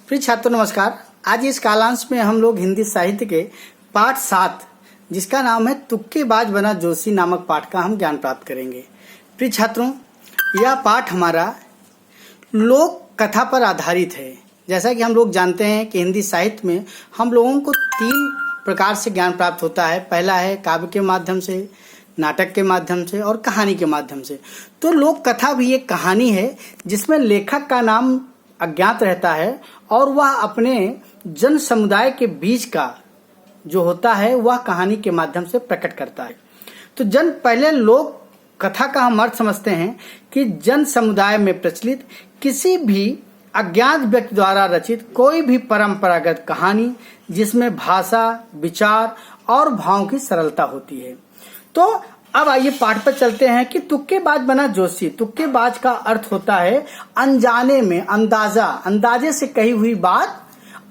प्रिय छात्रों नमस्कार। आज इस कालांश में हम लोग हिंदी साहित्य के पाठ 7 जिसका नाम है तुक्केबाज बना जोशी नामक पाठ का हम ज्ञान प्राप्त करेंगे। प्रिय छात्रों, यह पाठ हमारा लोक कथा पर आधारित है। जैसा कि हम लोग जानते हैं कि हिंदी साहित्य में हम लोगों को 3 प्रकार से ज्ञान प्राप्त होता है। पहला है काव्य के माध्यम से, नाटक के माध्यम से और कहानी के माध्यम से। तो लोक कथा भी एक कहानी है जिसमें लेखक का नाम अज्ञात रहता है और वह अपने जन समुदाय के बीच का जो होता है वह कहानी के माध्यम से प्रकट करता है। तो पहले लोक कथा का हम अर्थ समझते हैं कि जन समुदाय में प्रचलित किसी भी अज्ञात व्यक्ति द्वारा रचित कोई भी परंपरागत कहानी जिसमें भाषा, विचार और भाव की सरलता होती है। तो अब आइए पाठ पर चलते हैं कि तुक्केबाज बना जोशी। तुक्केबाज का अर्थ होता है अनजाने में, अंदाजे से कही हुई बात,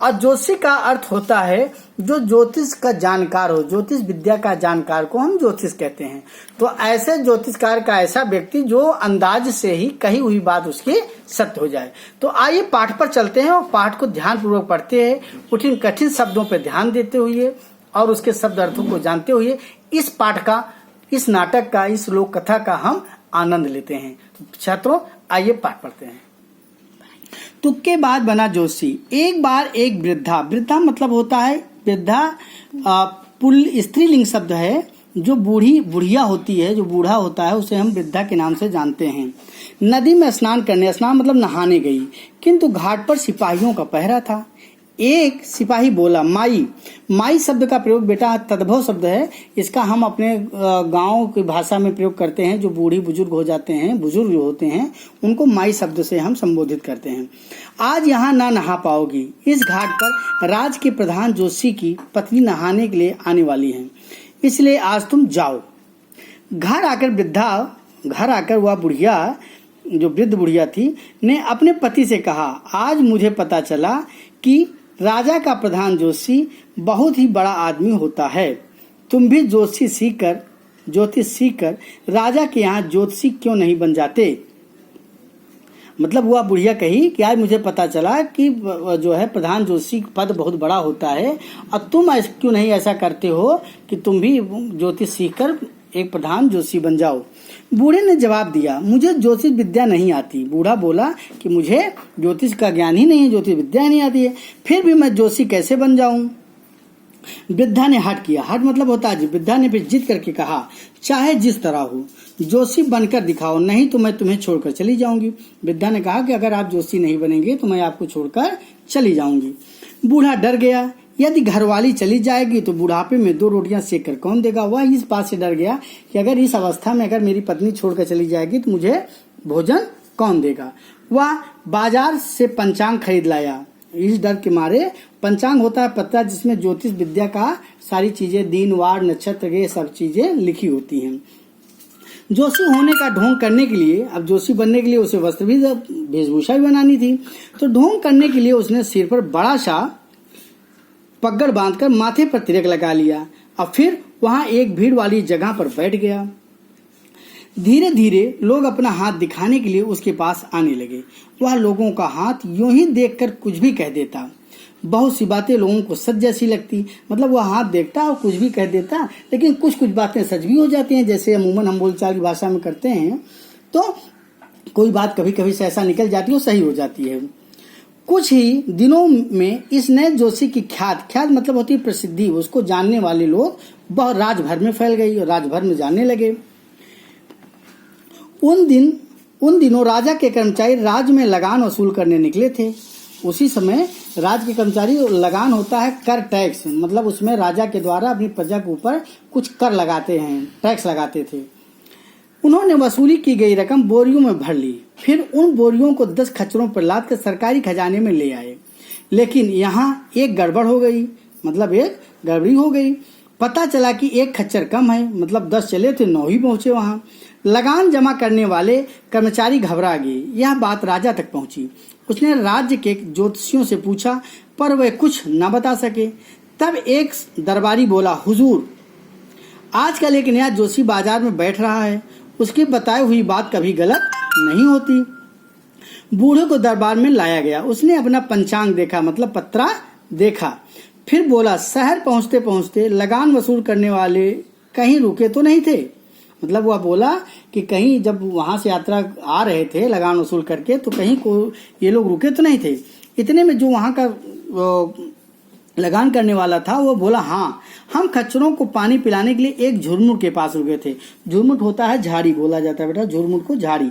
और जोशी का अर्थ होता है जो ज्योतिष का जानकार हो, ज्योतिष विद्या का जानकार को हम ज्योतिष कहते हैं। तो ऐसे ज्योतिषकार का ऐसा व्यक्ति जो अंदाज से ही कही हुई बात उसकी सत्य हो जाए। तो आइए पाठ पर चलते हैं और पाठ को ध्यान पूर्वक पढ़ते हैं, कठिन कठिन शब्दों पर ध्यान देते हुए और उसके शब्द अर्थों को जानते हुए इस पाठ का, इस नाटक का, इस लोक कथा का हम आनंद लेते हैं। तो छात्रों आइए पाठ पढ़ते हैं। तुक्केबाज बना जोशी। एक बार एक वृद्धा मतलब होता है वृद्धा, पुल स्त्रीलिंग शब्द है। जो बुढ़िया होती है, जो बूढ़ा होता है उसे हम वृद्धा के नाम से जानते हैं। नदी में स्नान करने, स्नान मतलब नहाने गई, किंतु घाट पर सिपाहियों का पहरा था। एक सिपाही बोला, माई शब्द का प्रयोग बेटा तद्भव शब्द है। इसका हम अपने गांव की भाषा में प्रयोग करते हैं। जो बूढ़ी बुजुर्ग हो जाते हैं, बुजुर्ग जो होते हैं, उनको माई शब्द से हम संबोधित करते हैं। आज यहाँ ना नहा पाओगी। इस घाट पर राज के प्रधान जोशी की पत्नी नहाने के लिए आने वाली है, इसलिए आज तुम जाओ। घर आकर वह बुढ़िया, जो वृद्ध बुढ़िया थी, ने अपने पति से कहा, आज मुझे पता चला कि राजा का प्रधान जोशी बहुत ही बड़ा आदमी होता है। तुम भी ज्योतिष सीखकर राजा के यहाँ ज्योतिषी क्यों नहीं बन जाते। मतलब वह बुढ़िया कही कि आज मुझे पता चला कि जो है प्रधान जोशी पद बहुत बड़ा होता है, और तुम क्यों नहीं ऐसा करते हो कि तुम भी ज्योतिष सीखकर एक प्रधान जोशी बन जाओ। बूढ़े ने जवाब दिया, मुझे ज्योतिष विद्या नहीं आती। बूढ़ा बोला कि मुझे ज्योतिष का ज्ञान ही नहीं है, ज्योतिष विद्या नहीं आती है, फिर भी मैं जोशी कैसे बन जाऊं। वृद्धा ने हठ किया। हठ मतलब होता है, वृद्धा ने फिर जिद करके कहा, चाहे जिस तरह हो जोशी बनकर दिखाओ, नहीं तो मैं तुम्हें छोड़कर चली जाऊंगी। वृद्धा ने कहा कि अगर आप जोशी नहीं बनेंगे तो मैं आपको छोड़कर चली जाऊंगी। बूढ़ा डर गया, यदि घरवाली चली जाएगी तो बुढ़ापे में 2 रोटियां सेक कर कौन देगा। वह इस बात से डर गया कि अगर इस अवस्था में अगर मेरी पत्नी छोड़कर चली जाएगी तो मुझे भोजन कौन देगा। वह बाजार से पंचांग खरीद लाया। इस डर के मारे, पंचांग होता है पत्रा जिसमें ज्योतिष विद्या का सारी चीजें, दिन वार नक्षत्र ये सब चीजें लिखी होती हैं। जोशी होने का ढोंग करने के लिए, अब जोशी बनने के लिए उसे वस्त्र भी, वेशभूषा भी बनानी थी, तो ढोंग करने के लिए उसने सिर पर बड़ा सा पगड़ बांधकर माथे पर तिलक लगा लिया और फिर वहां एक भीड़ वाली जगह पर बैठ गया। धीरे धीरे लोग अपना हाथ दिखाने के लिए उसके पास आने लगे। वह लोगों का हाथ यूं ही देखकर कुछ भी कह देता। बहुत सी बातें लोगों को सच जैसी लगती, मतलब वह हाथ देखता और कुछ भी कह देता, लेकिन कुछ बातें सच भी हो जाती हैं, जैसे अमूमन हम बोलचाल की भाषा में करते हैं। तो कोई बात कभी कभी से ऐसा निकल जाती है, सही हो जाती है। कुछ ही दिनों में इस नए जोशी की ख्यात मतलब होती है प्रसिद्धि, उसको जानने वाले लोग बहुत राजभर में फैल गई और राजभर में जानने लगे। उन दिनों राजा के कर्मचारी राज में लगान वसूल करने निकले थे। उसी समय राज के कर्मचारी, लगान होता है कर, टैक्स, मतलब उसमें राजा के द्वारा अपनी प्रजा के ऊपर कुछ कर लगाते हैं, टैक्स लगाते थे। उन्होंने वसूली की गई रकम बोरियों में भर ली, फिर उन बोरियों को 10 खच्चरों पर लाद कर सरकारी खजाने में ले आए। लेकिन यहाँ एक गड़बड़ हो गई, मतलब एक गड़बड़ी हो गई। पता चला कि एक खच्चर कम है, मतलब 10 चले थे, 9 ही पहुंचे वहां। लगान जमा करने वाले कर्मचारी घबरा गए। यह बात राजा तक पहुंची। उसने राज्य के ज्योतिषियों से पूछा, पर वे कुछ न बता सके। तब एक दरबारी बोला, हुजूर, आजकल एक नया जोशी बाजार में बैठ रहा है, उसकी बताई हुई बात कभी गलत नहीं होती। बूढ़े को दरबार में लाया गया। उसने अपना पंचांग देखा, मतलब पत्रा देखा। फिर बोला, शहर पहुंचते पहुंचते लगान वसूल करने वाले कहीं रुके तो नहीं थे। मतलब वह बोला कि कहीं जब वहां से यात्रा आ रहे थे लगान वसूल करके, तो कहीं को ये लोग रुके तो नहीं थे। इतने में जो वहां का लगान करने वाला था वो बोला, हाँ, हम खच्चरों को पानी पिलाने के लिए एक झुरमुट के पास रुके थे। झुरमुट होता है झाड़ी, बोला जाता है बेटा झुरमुट को झाड़ी।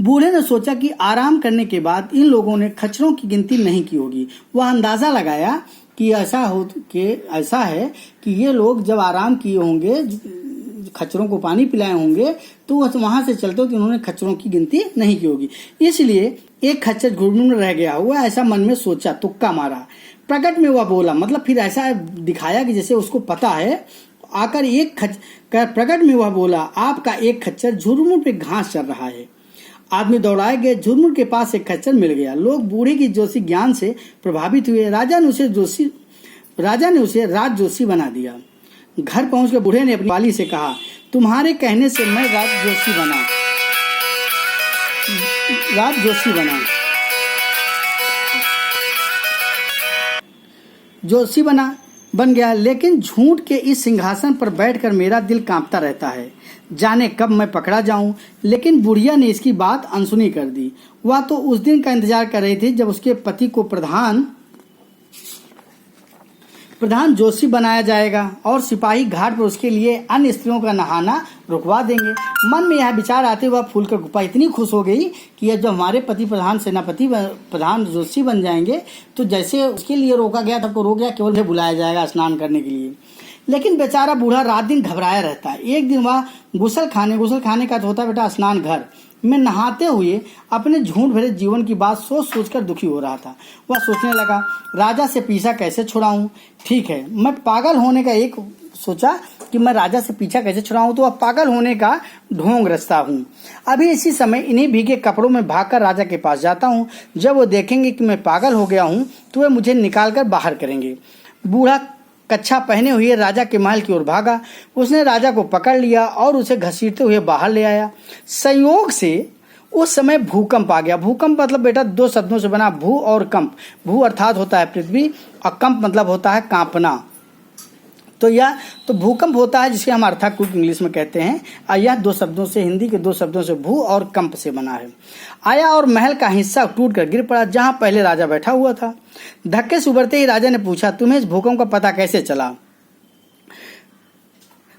बूढ़े ने सोचा कि आराम करने के बाद इन लोगों ने खच्चरों की गिनती नहीं की होगी। वह अंदाजा लगाया कि ऐसा है कि ये लोग जब आराम किए होंगे, खच्चरों को पानी पिलाए होंगे, तो वहां से चलते कि उन्होंने खच्चरों की गिनती नहीं की होगी, इसलिए एक खच्चर झुरमुट में रह गया हुआ, ऐसा मन में सोचा, तुक्का मारा। प्रकट में वह बोला, मतलब फिर ऐसा दिखाया कि जैसे उसको पता है। आकर प्रकट में वह बोला, आपका एक खच्चर झुरमुट पे घास चल रहा है। आदमी दौड़ाए गए, झुरमुट के पास एक खच्चर मिल गया। लोग बूढ़े की जोशी ज्ञान से प्रभावित हुए। राजा ने उसे राज जोशी बना दिया। घर पहुंचकर बूढ़े ने अपनी वाली से कहा, तुम्हारे कहने से मैं राज जोशी बन गया। लेकिन झूठ के इस सिंहासन पर बैठकर मेरा दिल कांपता रहता है, जाने कब मैं पकड़ा जाऊं। लेकिन बुढ़िया ने इसकी बात अनसुनी कर दी। वह तो उस दिन का इंतजार कर रही थी जब उसके पति को प्रधान जोशी बनाया जाएगा और सिपाही घाट पर उसके लिए अन्य स्त्रियों का नहाना रुकवा देंगे। मन में यह विचार आते हुए फूलकर गुप्ता इतनी खुश हो गई कि जब हमारे पति सेनापति प्रधान जोशी बन जाएंगे तो जैसे उसके लिए रोका गया था, रोक गया, केवल बुलाया जाएगा स्नान करने के लिए। लेकिन बेचारा बूढ़ा रात दिन घबराया रहता है। एक दिन वह गुसल खाने का तो होता बेटा स्नान घर में नहाते हुए अपने झूठ भरे जीवन की बात सोच कर दुखी हो रहा था। वह सोचने लगा, राजा से पीछा कैसे छुड़ाऊं। ठीक है, मैं पागल होने का सोचा कि मैं राजा से पीछा कैसे छुड़ाऊं, तो वह पागल होने का ढोंग रचता हूँ। अभी इसी समय इन्हीं भीगे कपड़ों में भागकर राजा के पास जाता हूँ। जब वो देखेंगे कि मैं पागल हो गया हूँ तो वे मुझे निकाल कर बाहर करेंगे। बूढ़ा कच्छा पहने हुए राजा के महल की ओर भागा। उसने राजा को पकड़ लिया और उसे घसीटते हुए बाहर ले आया। संयोग से उस समय भूकंप आ गया। भूकंप मतलब बेटा दो शब्दों से बना, भू और कंप। भू अर्थात होता है पृथ्वी और कंप मतलब होता है कांपना। तो भूकंप होता है जिसे हम अर्थक्वेक इंग्लिश में कहते हैं। और यह दो शब्दों से, हिंदी के दो शब्दों से भू और कंप से बना है। आया और महल का हिस्सा टूटकर गिर पड़ा जहां पहले राजा बैठा हुआ था। धक्के से उबरते ही राजा ने पूछा, तुम्हें इस भूकंप का पता कैसे चला।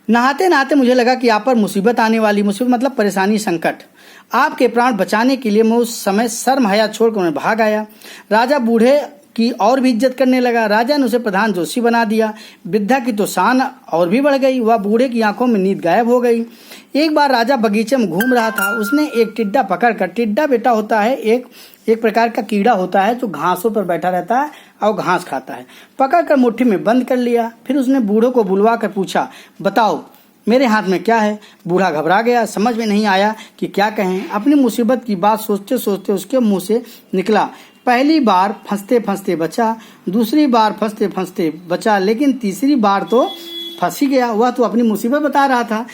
नहाते नहाते मुझे लगा कि आप पर मुसीबत आने वाली। मुसीबत मतलब परेशानी, संकट। आपके प्राण बचाने के लिए मैं उस समय शर्म हया छोड़कर उन्हें भाग आया। राजा बूढ़े की और भी इज्जत करने लगा। राजा ने उसे प्रधान जोशी बना दिया। वृद्धा की तो शान और भी बढ़ गई। वह बूढ़े की आंखों में नींद गायब हो गई। एक बार राजा बगीचे में घूम रहा था। उसने एक टिड्डा पकड़कर, टिड्डा बेटा होता है एक प्रकार का कीड़ा होता है जो घासों पर बैठा रहता है और घास खाता है, पकड़कर मुट्ठी में बंद कर लिया। फिर उसने बूढ़े को बुलवा कर पूछा, बताओ मेरे हाथ में क्या है। बूढ़ा घबरा गया, समझ में नहीं आया कि क्या कहें। अपनी मुसीबत की बात सोचते सोचते उसके मुंह से निकला, पहली बार फंसते फंसते बचा, दूसरी बार फंसते फंसते बचा, लेकिन तीसरी बार तो फंस ही गया। वह तो अपनी मुसीबत बता रहा था।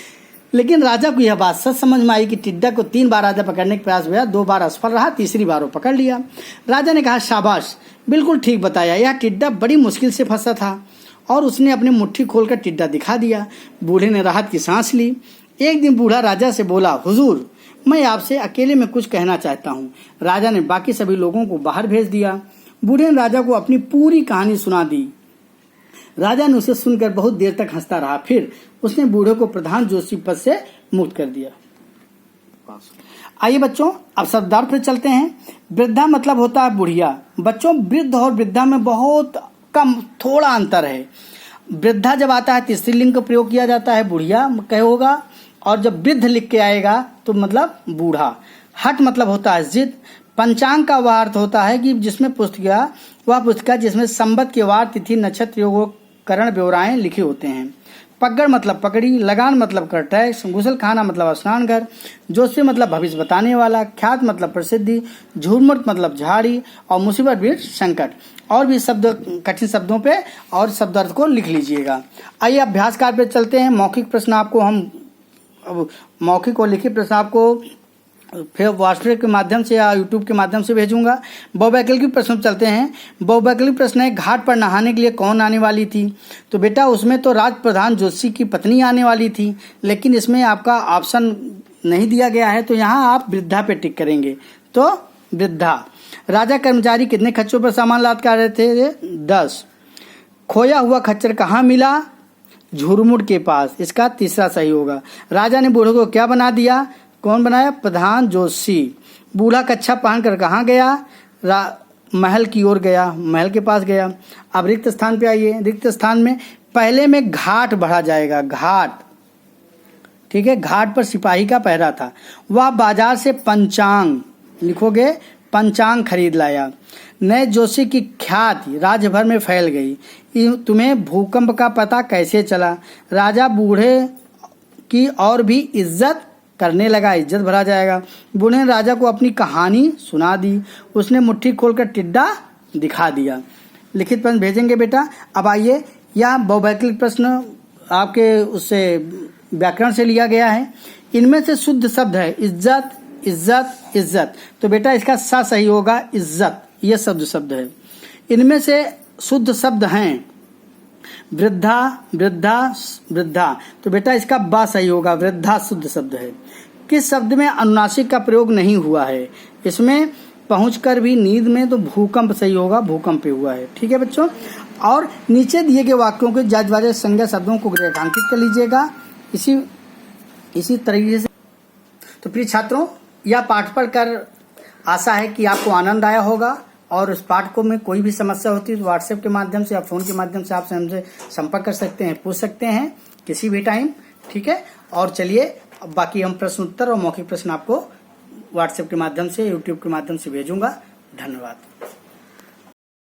लेकिन राजा को यह बात सच समझ में आई कि टिड्डा को 3 बार राजा पकड़ने का प्रयास हुआ, 2 बार असफल रहा, तीसरी बार वो पकड़ लिया। राजा ने कहा, शाबाश, बिल्कुल ठीक बताया। यह टिड्डा बड़ी मुश्किल से फंसा था। और उसने अपनी मुट्ठी खोलकर टिड्डा दिखा दिया। बूढ़े ने राहत की सांस ली। एक दिन बूढ़ा राजा से बोला, हुजूर, मैं आपसे अकेले में कुछ कहना चाहता हूँ। राजा ने बाकी सभी लोगों को बाहर भेज दिया। बूढ़े ने राजा को अपनी पूरी कहानी सुना दी। राजा ने उसे सुनकर बहुत देर तक हंसता रहा। फिर उसने बूढ़े को प्रधान जोशी पद से मुक्त कर दिया। आइए बच्चों, अब शब्दार्थ पर चलते हैं। वृद्धा मतलब होता है बुढ़िया। बच्चों, वृद्ध और वृद्धा में बहुत कम, थोड़ा अंतर है। वृद्धा जब आता है तो स्त्रीलिंग का प्रयोग किया जाता है, बुढ़िया कहे होगा। और जब वृद्ध लिख के आएगा तो मतलब बूढ़ा। हट मतलब होता है जिद। पंचांग का वह अर्थ होता है कि जिसमें पुस्तिका जिसमें संवत के वार, तिथि, नक्षत्र, योग, करण, ब्यौराएं लिखे होते हैं। पगड़ मतलब पगड़ी। लगान मतलब कर टैक्स। गुसल खाना मतलब स्नान घर। जोशी मतलब भविष्य बताने वाला। ख्यात मतलब प्रसिद्धि। झुरमुट मतलब झाड़ी। और मुसीबत भी संकट। और भी शब्द, कठिन शब्दों पे और शब्दार्थ को लिख लीजिएगा। आइए अभ्यास कार्य पे चलते हैं। मौखिक प्रश्न आपको हम मौखिक और लिखित प्रश्न आपको फिर व्हाट्सएप के माध्यम से या यूट्यूब के माध्यम से भेजूंगा। बहुवैकल्पिक प्रश्न चलते हैं। बहुवैकल्पिक प्रश्न है, घाट पर नहाने के लिए कौन आने वाली थी? तो बेटा उसमें तो राज प्रधान जोशी की पत्नी आने वाली थी, लेकिन इसमें आपका ऑप्शन नहीं दिया गया है, तो यहाँ आप वृद्धा पे टिक करेंगे। तो वृद्धा। राजा कर्मचारी कितने खच्चरों पर सामान लाद कर रहे थे? 10। खोया हुआ खच्चर कहाँ मिला? झुरमुट के पास। इसका तीसरा सही होगा। राजा ने बूढ़े को क्या बना दिया? कौन बनाया? प्रधान जोशी। बूढ़ा कच्छा पहनकर कहाँ गया? महल की ओर गया, महल के पास गया। अब रिक्त स्थान पे आइए। रिक्त स्थान में पहले में घाट बढ़ा जाएगा, घाट, ठीक है। घाट पर सिपाही का पहरा था। वह बाजार से पंचांग, लिखोगे पंचांग खरीद लाया। नए जोशी की ख्याति राज्य भर में फैल गई। तुम्हें भूकंप का पता कैसे चला? राजा बूढ़े की और भी इज्जत करने लगा, इज्जत भरा जाएगा। बूढ़े ने राजा को अपनी कहानी सुना दी। उसने मुट्ठी खोलकर टिड्डा दिखा दिया। लिखित प्रश्न भेजेंगे बेटा। अब आइए, यह बहुवैकल्पिक प्रश्न आपके उससे व्याकरण से लिया गया है। इनमें से शुद्ध शब्द है इज्जत, इज्जत, इज्जत। तो बेटा इसका सा सही होगा, इज्जत, यह शब्द है। इनमें से शुद्ध शब्द हैं वृद्धा, वृद्धा, वृद्धा। तो बेटा इसका बा सही होगा, वृद्धा शुद्ध शब्द है। किस शब्द में अनुनासिक का प्रयोग नहीं हुआ है? इसमें पहुंचकर भी नींद में, तो भूकंप सही होगा, भूकंप पे हुआ है। ठीक है बच्चों। और नीचे दिए गए वाक्यों के जातिवाचक संज्ञा शब्दों को रेखांकित कर लीजिएगा इसी तरीके से। तो प्रिय छात्रों, यह पाठ पढ़कर आशा है कि आपको आनंद आया होगा, और उस पाठ को में कोई भी समस्या होती है तो व्हाट्सएप के माध्यम से या फोन के माध्यम से आप हमसे संपर्क कर सकते हैं, पूछ सकते हैं किसी भी टाइम। ठीक है। और चलिए, बाकी हम प्रश्न उत्तर और मौखिक प्रश्न आपको व्हाट्सएप के माध्यम से, यूट्यूब के माध्यम से भेजूंगा। धन्यवाद।